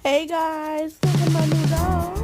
Hey guys, look at my new dog.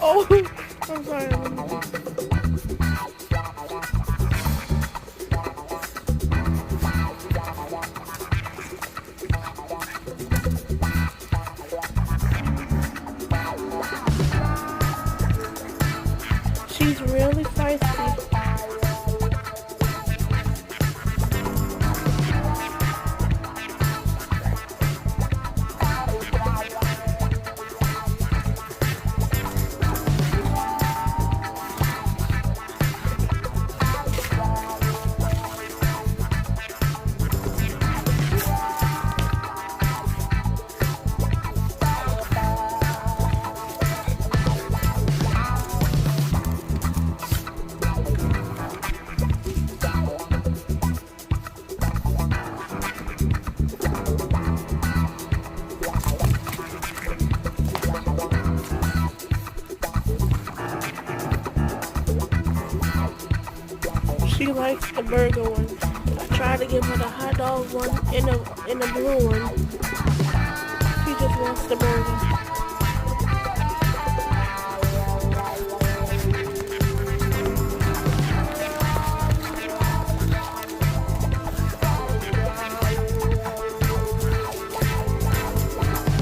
Oh, I'm sorry. She's really feisty. She likes the burger one. I tried to give her the hot dog one and the blue one. She just wants the burger.